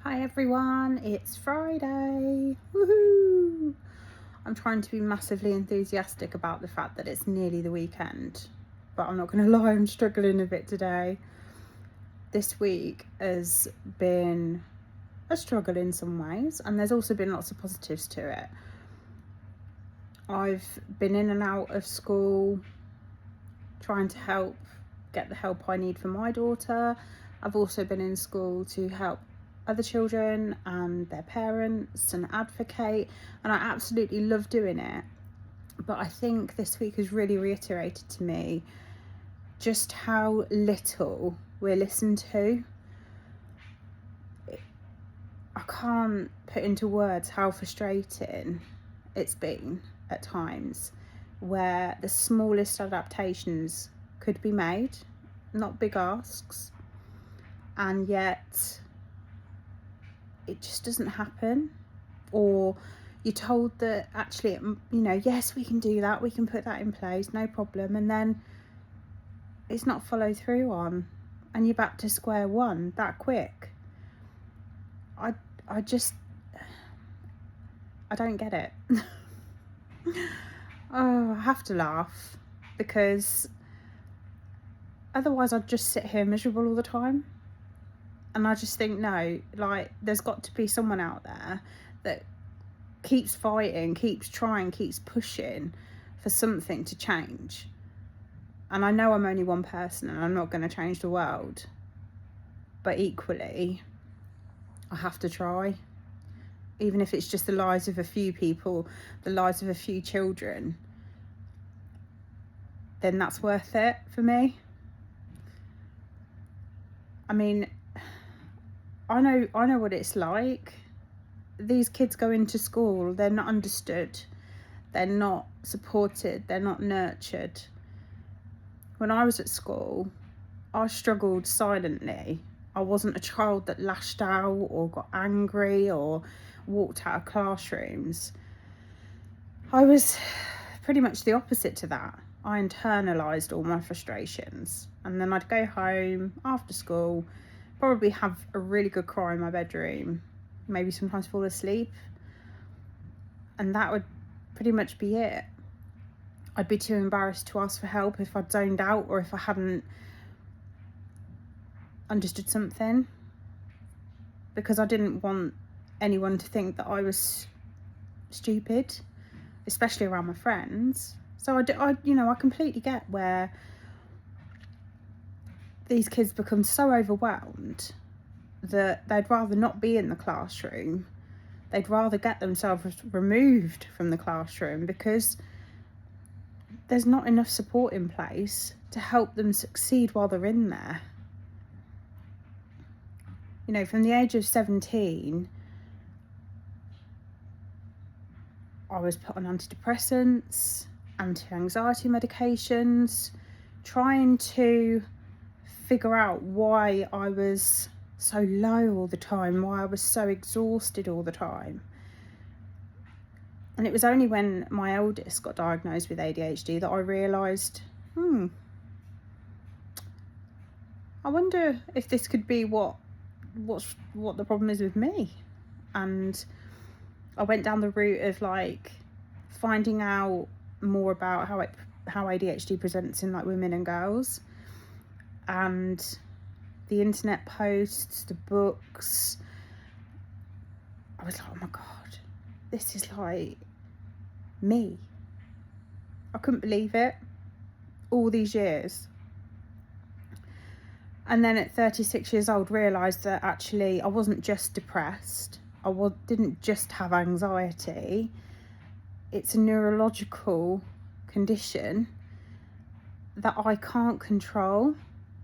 Hi everyone, it's Friday. Woohoo! I'm trying to be massively enthusiastic about the fact that it's nearly the weekend, but I'm not going to lie, I'm struggling a bit today. This week has been a struggle in some ways, and there's also been lots of positives to it. I've been in and out of school trying to get the help I need for my daughter. I've also been in school to help other children and their parents and advocate, and I absolutely love doing it. But I think this week has really reiterated to me just how little we're listened to. I can't put into words how frustrating it's been at times, where the smallest adaptations could be made, not big asks, and yet it just doesn't happen. Or you're told that actually, yes, we can do that, we can put that in place, no problem, and then it's not followed through on, and you're back to square one that quick. I don't get it. Oh, I have to laugh, because otherwise I'd just sit here miserable all the time. And I just think, no, there's got to be someone out there that keeps fighting, keeps trying, keeps pushing for something to change. And I know I'm only one person and I'm not going to change the world, but equally I have to try. Even if it's just the lives of a few people, the lives of a few children, then that's worth it for me. I mean, I know what it's like. These kids go into school, they're not understood, they're not supported, they're not nurtured. When I was at school, I struggled silently. I wasn't a child that lashed out or got angry or walked out of classrooms. I was pretty much the opposite to that. I internalised all my frustrations, and then I'd go home after school, probably have a really good cry in my bedroom, maybe sometimes fall asleep, and that would pretty much be it. I'd be too embarrassed to ask for help if I'd zoned out or if I hadn't understood something, because I didn't want anyone to think that I was stupid, especially around my friends. So I completely get where these kids become so overwhelmed that they'd rather not be in the classroom. They'd rather get themselves removed from the classroom because there's not enough support in place to help them succeed while they're in there. From the age of 17, I was put on antidepressants, anti-anxiety medications, trying to figure out why I was so low all the time, why I was so exhausted all the time. And it was only when my eldest got diagnosed with ADHD that I realised, I wonder if this could be what the problem is with me. And I went down the route of finding out more about how ADHD presents in women and girls, and the internet posts, the books. I was like, oh my god, this is me. I couldn't believe it all these years. And then at 36 years old, realised that actually I wasn't just depressed. Didn't just have anxiety. It's a neurological condition that I can't control.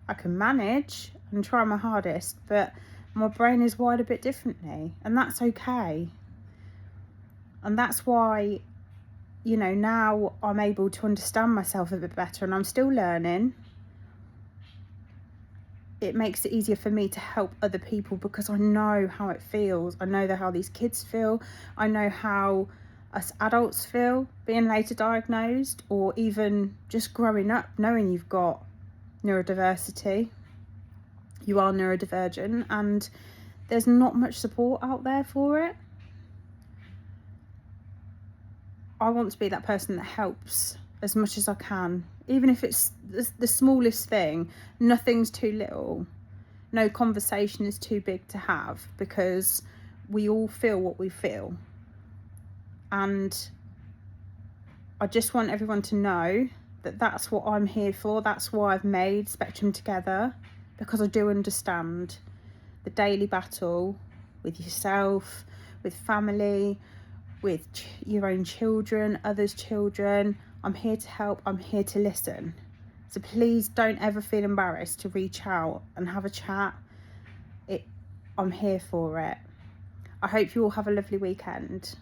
I can manage and try my hardest, but my brain is wired a bit differently, and that's okay. And that's why, now I'm able to understand myself a bit better, and I'm still learning. It makes it easier for me to help other people because I know how it feels. I know how these kids feel. I know how us adults feel being later diagnosed, or even just growing up knowing you've got neurodiversity. You are neurodivergent, and there's not much support out there for it. I want to be that person that helps as much as I can, even if it's the smallest thing. Nothing's too little. No conversation is too big to have, because we all feel what we feel. And I just want everyone to know that that's what I'm here for. That's why I've made Spectrum Together, because I do understand the daily battle with yourself, with family, with your own children, others' children. I'm here to help. I'm here to listen. So please don't ever feel embarrassed to reach out and have a chat. I'm here for it. I hope you all have a lovely weekend.